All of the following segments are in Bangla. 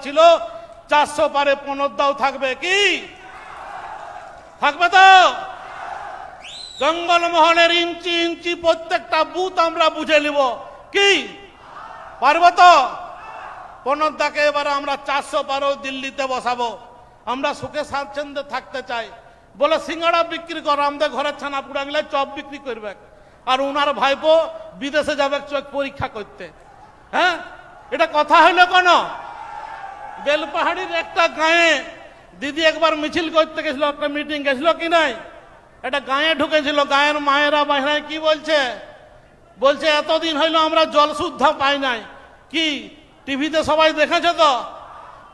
ছিল 400 পারে পনরদাও থাকবে, কি থাকবে তো? জঙ্গলমহলের ইঞ্চি ইঞ্চি প্রত্যেকটা বুথ আমরা বুঝে নিব, কি পারবো তো? পনরদাকে এবার আমরা 400 পারেও দিল্লিতে বসাবো। আমরা সুখে স্বাচ্ছন্দ্যে থাকতে চাই বলে সিঙ্গাড়া বিক্রি করো, আমাদের ঘরের ছানা পুড়া গেলে চপ বিক্রি করবে, আর উনার ভাইপো বিদেশে যাবে চোখ পরীক্ষা করতে। হ্যাঁ, এটা কথা হইলো কেন? বেলপাহাড়ির একটা গাঁয়ে দিদি একবার মিছিল করতে গেছিল, একটা মিটিং গেছিল কি নাই, একটা গাঁয়ে ঢুকেছিল। গাঁয়ের মায়েরা বাহিরায় কি বলছে, বলছে এতদিন হইলো আমরা জল শুদ্ধ পাই নাই। কি টিভিতে সবাই দেখেছে তো?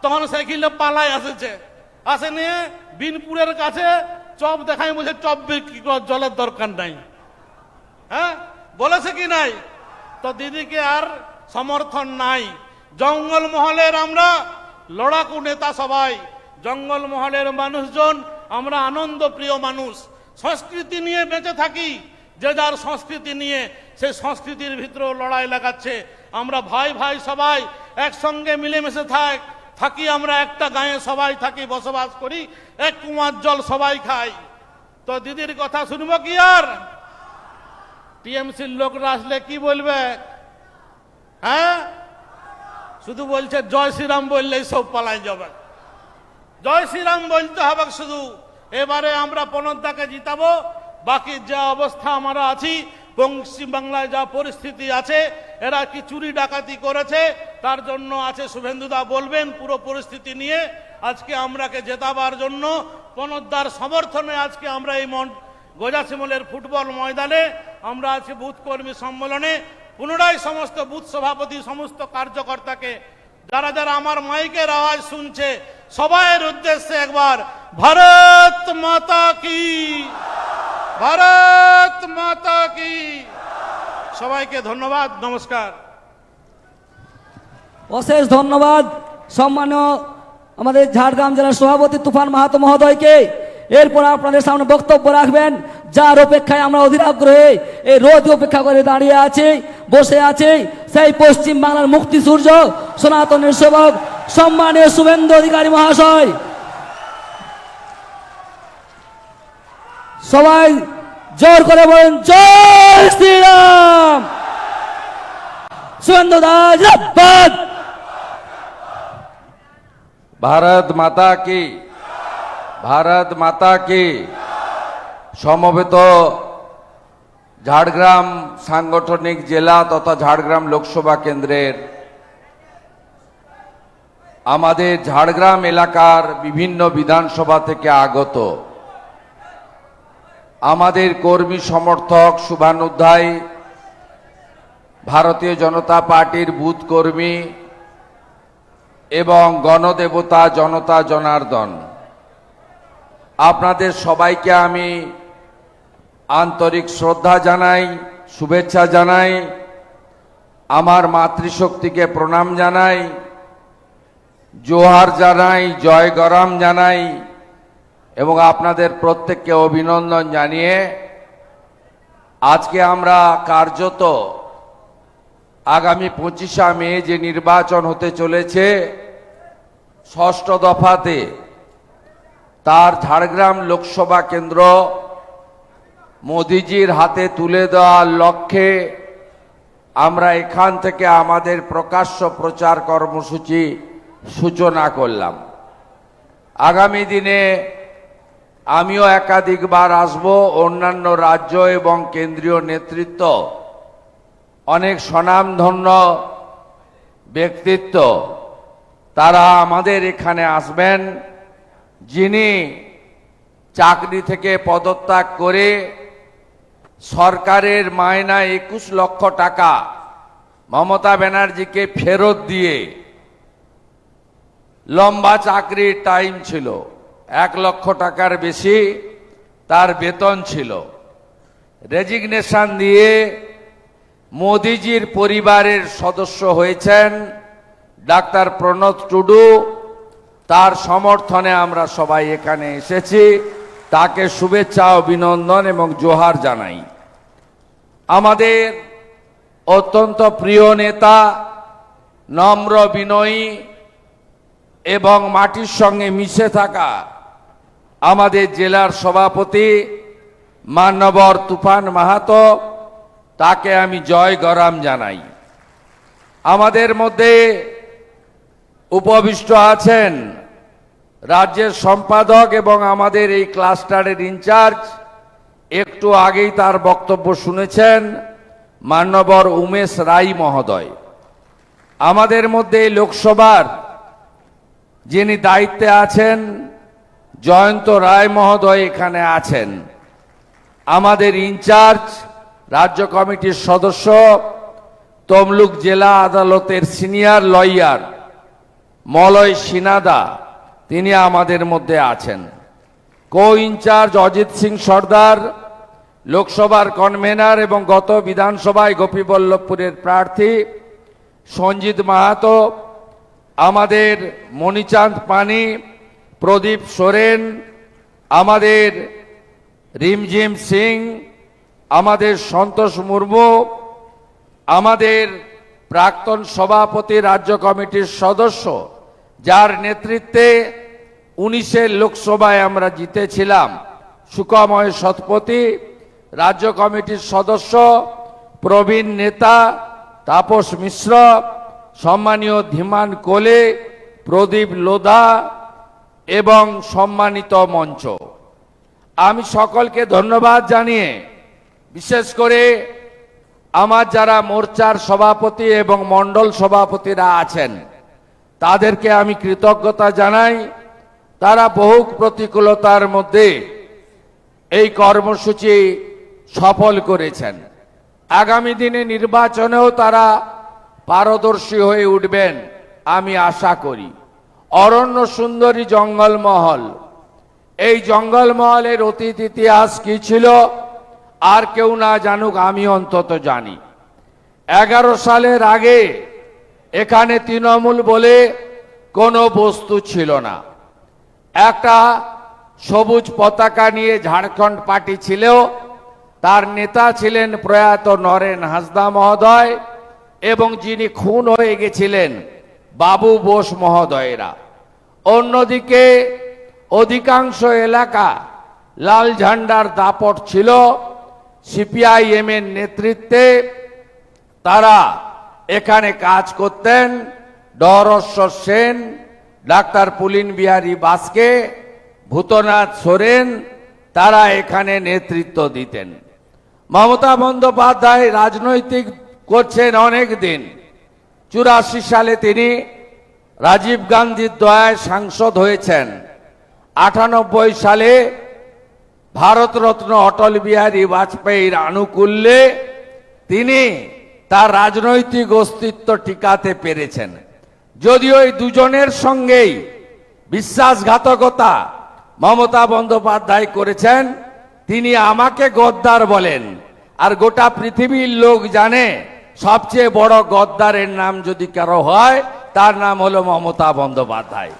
তখন সাইকেলে পালায় আসেছে, আসে নিয়ে বিনপুরের কাছে চপ দেখাই, বলছে চপ বিক্রি করার জলের দরকার নাই। হ্যাঁ, বলেছে কি নাই? তো দিদিকে আর সমর্থন নাই। জঙ্গলমহলের আমরা লড়াকু নেতা, সবাই জঙ্গলমহলের মানুষজন আমরা আনন্দ প্রিয় মানুষ, সংস্কৃতি নিয়ে বেঁচে থাকি। যে যার সংস্কৃতি নিয়ে সেই সংস্কৃতির ভিতরেও লড়াই লাগাচ্ছে। আমরা ভাই ভাই সবাই একসঙ্গে মিলেমিশে থাকি। আমরা একটা গাঁয়ে সবাই থাকি, বসবাস করি, এক কুমার জল সবাই খাই। তো দিদির কথা শুনবো কি আর? টিএমসির লোকরা আসলে কি বলবে? হ্যাঁ, শুধু বলছে জয় শ্রীরাম বললেই সব পালাই যাবে। জয় শ্রীরাম বলতে হবে শুধু। এবারে আমরা পনরদাকে জিতাবো। বাকি যা অবস্থা আমরা আছি, পশ্চিমবাংলায় যা পরিস্থিতি আছে, এরা কি চুরি ডাকাতি করেছে তার জন্য আছে, শুভেন্দুদা বলবেন পুরো পরিস্থিতি নিয়ে। আজকে আমরাকে জেতাবার জন্য পনরদার সমর্থনে আজকে আমরা এই গোজাসিমলের ফুটবল ময়দানে আমরা আছি বুথ কর্মী সম্মেলনে। পুনরায় সমস্ত বুথ সভাপতি, সমস্ত কার্যকর্তাকে, যারা যারা আমার মাইকের আওয়াজ শুনছে, সবাইয়ের উদ্দেশ্যে একবার ভারত মাতা কি, ভারত মাতা কি। সবাইকে ধন্যবাদ, নমস্কার। অশেষ ধন্যবাদ সম্মানীয় আমাদের ঝাড়গ্রাম জেলার সভাপতি তুফান মাহাতো মহোদয়কে। এরপর আপনাদের সামনে বক্তব্য রাখবেন, যার অপেক্ষায় আমরা অধীর আগ্রহে এই রোজ অপেক্ষা করে দাঁড়িয়ে আছি, বসে আছি, সেই পশ্চিম বাংলার মুক্তি সূর্য, সনাতনের সেবক সম্মানীয় শুভেন্দু অধিকারী মহাশয়। সবাই জোর করে বলেন জয় শ্রীরাম। শুভেন্দু দাস জিন্দাবাদ। भारत माता की, भारत माता की। সমবেত ঝাড়গ্রাম সাংগঠনিক জেলা তথা ঝাড়গ্রাম লোকসভা কেন্দ্রের আমাদের ঝাড়গ্রাম এলাকার বিভিন্ন বিধানসভা থেকে আগত আমাদের কর্মী সমর্থক, শুভানুধ্যায়ী, ভারতীয় জনতা পার্টির বুথ কর্মী এবং গণদেবতা জনতা জনার্দন, আপনাদের সবাইকে আমি আন্তরিক শ্রদ্ধা জানাই, শুভেচ্ছা জানাই, আমার মাতৃশক্তিকে প্রণাম জানাই, জোহার জানাই, জয় গরাম জানাই এবং আপনাদের প্রত্যেককে অভিনন্দন জানিয়ে আজকে আমরা কার্যত আগামী 25শে মে যে নির্বাচন হতে চলেছে 6ষ্ঠ দফাতে, তার ঝাড়গ্রাম লোকসভা কেন্দ্র মোদিজির হাতে তুলে দেওয়ার লক্ষ্যে আমরা এখান থেকে আমাদের প্রকাশ্য প্রচার কর্মসূচি সূচনা করলাম। আগামী দিনে আমিও একাধিকবার আসব। অন্যান্য রাজ্য এবং কেন্দ্রীয় নেতৃত্ব, অনেক স্বনামধন্য ব্যক্তিত্ব, তারা আমাদের এখানে আসবেন। যিনি চাকরি থেকে পদত্যাগ করে সরকারের মায়না 21 লক্ষ টাকা মমতা ব্যানার্জিকে ফেরত দিয়ে, লম্বা চাকরির টাইম ছিল, 1 লক্ষ টাকার বেশি তার বেতন ছিল, রেজিগনেশন দিয়ে মোদিজির পরিবারের সদস্য হয়েছেন ডাক্তার প্রণব টুডু। তার সমর্থনে আমরা সবাই এখানে এসেছি, তাকে শুভেচ্ছা, অভিনন্দন এবং জোহার জানাই। আমাদের অত্যন্ত প্রিয় নেতা, নম্র বিনয়ী এবং মাটির সঙ্গে মিশে থাকা আমাদের জেলার সভাপতি মান্যবর তুফান মাহাতো, তাকে আমি জয় গরাম জানাই। আমাদের মধ্যে উপবিষ্ট আছেন রাজ্যের সম্পাদক এবং আমাদের এই ক্লাস্টারের ইনচার্জ, একটু আগেই তার বক্তব্য শুনেছেন, মান্যবর উমেশ রায় মহোদয়। আমাদের মধ্যে লোকসভার যিনি দায়িত্বে আছেন জয়ন্ত রায় মহোদয় এখানে আছেন। আমাদের ইনচার্জ রাজ্য কমিটির সদস্য তমলুক জেলা আদালতের সিনিয়র লয়ার মলয় সিনাদা, তিনি আমাদের মধ্যে আছেন। কো ইনচার্জ অজিত সিং সর্দার, লোকসভার কনভেনার এবং গত বিধানসভায় গোপীবল্লভপুরের প্রার্থী সঞ্জিত মাহাতো, আমাদের মণিচাঁদ পানি, প্রদীপ সোরেন, আমাদের রিমঝিম সিং, আমাদের সন্তোষ মুর্মু, আমাদের প্রাক্তন সভাপতি রাজ্য কমিটির সদস্য, যার নেতৃত্বে 19-এর লোকসভায় আমরা জিতেছিলাম, সুকময় শতপথী, রাজ্য কমিটির সদস্য প্রবীণ নেতা তাপস মিশ্র, সম্মানীয় ধীমান কোলে, প্রদীপ লোধা এবং সম্মানিত মঞ্চ। আমি সকলকে ধন্যবাদ জানিয়ে, বিশেষ করে আমার যারা মোর্চার সভাপতি এবং মণ্ডল সভাপতিরা আছেন তাদেরকে আমি কৃতজ্ঞতা জানাই। তারা বহু প্রতিকূলতার মধ্যে এই কর্মসূচি সফল করেছেন। আগামী দিনে নির্বাচনেও তারা পারদর্শী হয়ে উঠবেন আমি আশা করি। অরণ্য সুন্দরী জঙ্গলমহল, এই জঙ্গলমহলের অতীত ইতিহাস কি ছিল আর কেউ না জানুক, আমি অন্তত জানি। 11 সালের আগে এখানে তৃণমূল বলে কোনো বস্তু ছিল না। একটা সবুজ পতাকা নিয়ে ঝাড়খণ্ড পার্টি ছিল, তার নেতা ছিলেন প্রয়াত নরেন হাঁসদা মহোদয় এবং যিনি খুন হয়ে গেছিলেন বাবু বোস মহোদয়েরা। অন্যদিকে অধিকাংশ এলাকা লাল ঝান্ডার দাপট ছিল। সিপিআইএম এর নেতৃত্বে তারা এখানে কাজ করতেন। ডরেশ্বর সেন, ডাক্তার পুলিন বিহারী বাস্কে, ভূতনাথ সোরেন, তারা এখানে নেতৃত্ব দিতেন। মমতা বন্দ্যোপাধ্যায় রাজনৈতিক করছেন অনেক দিন। 84 সালে তিনি রাজীব গান্ধীর দয়ায় সাংসদ হয়েছেন। 98 সালে ভারতরত্ন অটল বিহারী বাজপেয়ীর আনুকূল্যে তিনি তার রাজনৈতিক অস্তিত্ব টিকাতে পেরেছেন। যদিও এই দুজনের সঙ্গেই বিশ্বাসঘাতকতা মমতা বন্দ্যোপাধ্যায় করেছেন। তিনি আমাকে গদ্দার বলেন, আর গোটা পৃথিবীর লোক জানে সবচেয়ে বড় গদ্দারের নাম যদি কারো হয় তার নাম হলো মমতা বন্দ্যোপাধ্যায়।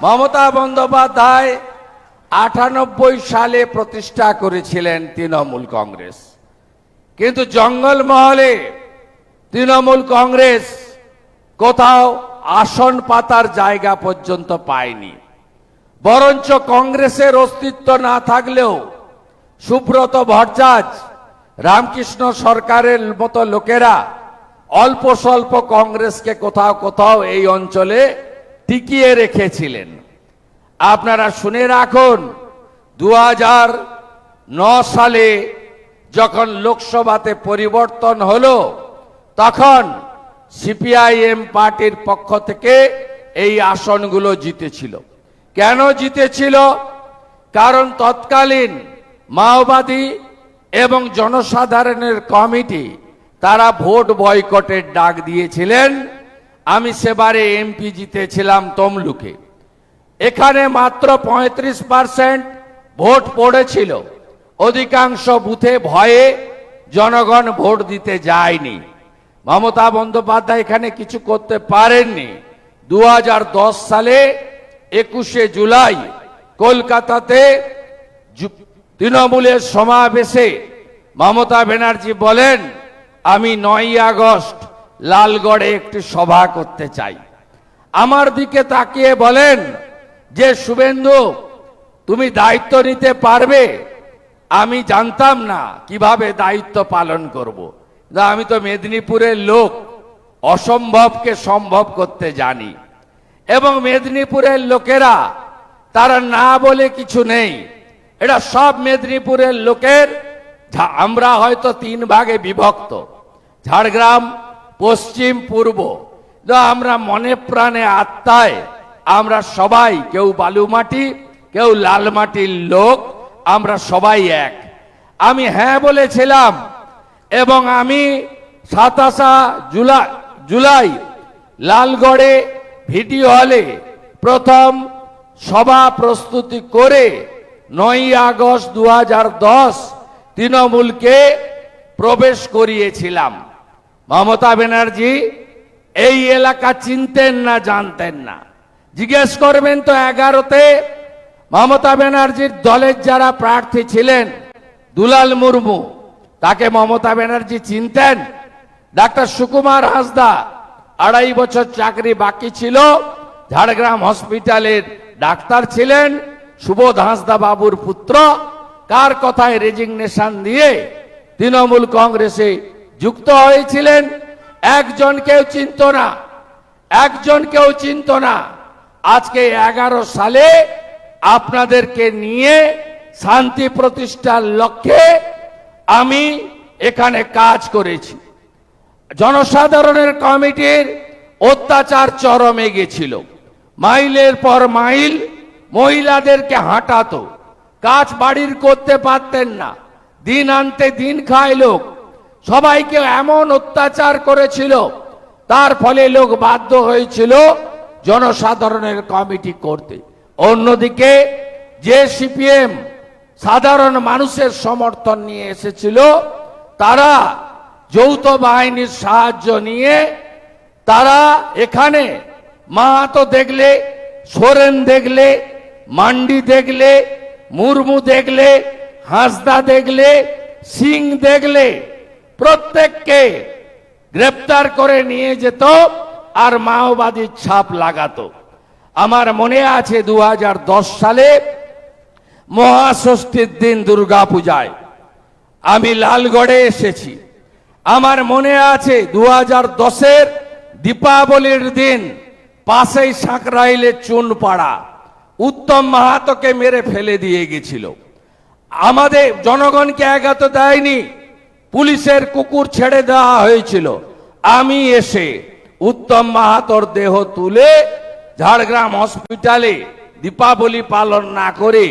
মমতা বন্দ্যোপাধ্যায় 98 সালে প্রতিষ্ঠা করেছিলেন তৃণমূল কংগ্রেস, কিন্তু জঙ্গলমহলে তৃণমূল কংগ্রেস কোথাও আসন পাতার জায়গা পর্যন্ত পায়নি। বরঞ্চ কংগ্রেসের অস্তিত্ব না থাকলেও সুব্রত ভট্টাচার্য, রামকৃষ্ণ সরকারের মতো লোকেরা অল্প স্বল্প কংগ্রেসকে কোথাও কোথাও এই অঞ্চলে টিকিয়ে রেখেছিলেন। আপনারা শুনে রাখুন, 2009 সালে যখন লোকসভাতে পরিবর্তন হলো তখন সিপিআইএম পার্টির পক্ষ থেকে এই আসনগুলো জিতেছিল। কেন জিতেছিল? কারণ তৎকালীন মাওবাদী এবং জনসাধারণের কমিটি তারা ভোট বয়কটের ডাক দিয়েছিলেন। আমি সেবারে এমপি জিতেছিলাম তমলুকে। এখানে মাত্র 35% ভোট পড়েছিল। অধিকাংশ বুথে ভয়ে জনগণ ভোট দিতে যায়নি। মমতা বন্দ্যোপাধ্যায় এখানে কিছু করতে পারেননি। 2010 সালে 21শে জুলাই কলকাতাতে তৃণমূলের সমাবেশে মমতা ব্যানার্জি বলেন, আমি 9ই আগস্ট লালগড়ে একটি সভা করতে চাই। আমার দিকে তাকিয়ে বলেন যে শুভেন্দু তুমি দায়িত্ব নিতে পারবে। আমি জানতাম না কিভাবে দায়িত্ব পালন করব। আমি তো মেদিনীপুরের লোক, অসম্ভবকে সম্ভব করতে জানি। এবং মেদিনীপুরের লোকেরা তারা না বলে কিছু নেই, এটা সব মেদিনীপুরের লোকের। আমরা হয়তো 3 ভাগে বিভক্ত, ঝাড়গ্রাম, পশ্চিম, পূর্ব। আমরা মনে প্রাণে আত্মায় আমরা সবাই, কেউ বালুমাটি, কেউ লাল মাটির লোক, আমরা সবাই এক। আমি হ্যাঁ বলেছিলাম এবং আমি 27 জুলাই লালগড়ে ভিডিও হলে প্রথম সভা প্রস্তুতি করে 9 আগস্ট 2010 তৃণমূলকে প্রবেশ করিয়েছিলাম। মমতা ব্যানার্জি এই এলাকা চিনতেন না, জানতেন না। জিজ্ঞেস করবেন তো 11তে মমতা ব্যানার্জির দলের যারা প্রার্থী ছিলেন, দুলাল মুর্মু, তাকে মমতা ব্যানার্জি চিনতেন? ডাক্তার সুকুমার হাসদা 2.5 বছর চাকরি বাকি ছিল, ঝাড়গ্রাম হসপিটালের ডাক্তার ছিলেন, সুবোধ হাসদা বাবুর পুত্র, কার কথায় রেজিগনেশন দিয়ে তৃণমূল কংগ্রেসে যুক্ত হয়েছিলেন। একজনকেও চিনত না, একজনকেও চিনত না। আজকে 11 সালে আপনাদেরকে নিয়ে শান্তি প্রতিষ্ঠার লক্ষ্যে আমি এখানে কাজ করেছি। জনসাধারণের কমিটির অত্যাচার চরমে গেছিল, মাইলের পর মাইল মহিলাদেরকে হাঁটাতো, কাজ বাড়ির করতে পারতেন না, দিন আনতে দিন খায় লোক, সবাইকে এমন অত্যাচার করেছিল, তার ফলে লোক বাধ্য হয়েছিল জনসাধারণের কমিটি করতে। অন্যদিকে যে সিপিএম সাধারণ মানুষের সমর্থন নিয়ে এসেছিল, তারা যৌথ বাহিনীর সাহায্য নিয়ে তারা এখানে মাহাতো দেখলে, সোরেন দেখলে, মান্ডি দেখলে, মুর্মু দেখলে, হাসদা দেখলে, সিং দেখলে প্রত্যেককে গ্রেপ্তার করে নিয়ে যেত আর মাওবাদীর ছাপ লাগাতো। আমার মনে আছে 2010 সালে মহাষষ্ঠীর দিন দুর্গাপূজায় আমি লালগড়ে এসেছি। আমার মনে আছে 2010-এর দীপাবলির দিন পাশেই সাঁকরাইলে চুনপাড়া উত্তম মাহাতোকে মেরে ফেলে দিয়ে গেছিল। আমাদের জনগণকে আঘাত দেয়নি, পুলিশের কুকুর ছেড়ে দেওয়া হয়েছিল। আমি এসে উত্তম মাহাতোর দেহ তুলে ঝাড়গ্রাম হসপিটালে দীপাবলি পালন না করে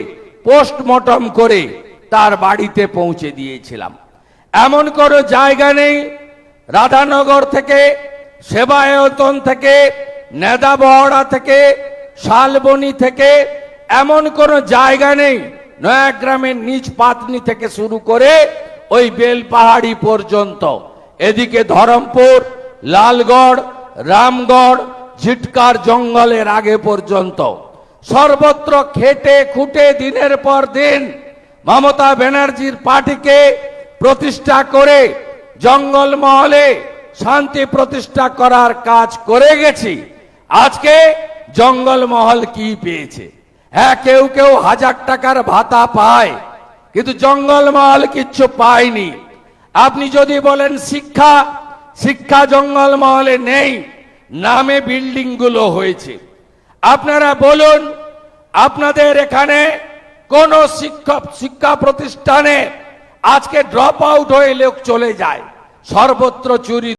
পোস্টমর্টম করে তার বাড়িতে পৌঁছে দিয়েছিলাম। এমন কোনো জায়গা নেই রাধানগর থেকে, সেবায়তন থেকে, নেদাবহড়া থেকে, শালবনী থেকে, এমন কোনো জায়গা নেই নয়াগ্রামের নিজ পাতনি থেকে শুরু করে ওই বেলপাহাড়ি পর্যন্ত, এদিকে ধরমপুর, লালগড়, রামগড়, ঝিটকার জঙ্গলের আগে পর্যন্ত সর্বত্র খেটে খুঁটে দিনের পর দিন মমতা ব্যানার্জির পার্টিকে প্রতিষ্ঠা করে জঙ্গলমহলে শান্তি প্রতিষ্ঠা করার কাজ করে গেছি। আজকে জঙ্গলমহল কি পেয়েছে? হ্যাঁ, কেউ কেউ 1000 টাকার ভাতা পায়, কিন্তু জঙ্গলমহল কিচ্ছু পায়নি। আপনি যদি বলেন শিক্ষা, শিক্ষা জঙ্গলমহলে নেই, নামে বিল্ডিং গুলো হয়েছে। আপনারা বলুন, আপনাদের এখানে কোন শিক্ষা প্রতিষ্ঠানে আজকে ড্রপ আউট হয়ে লোক চলে যায়? সর্বত্র চুরি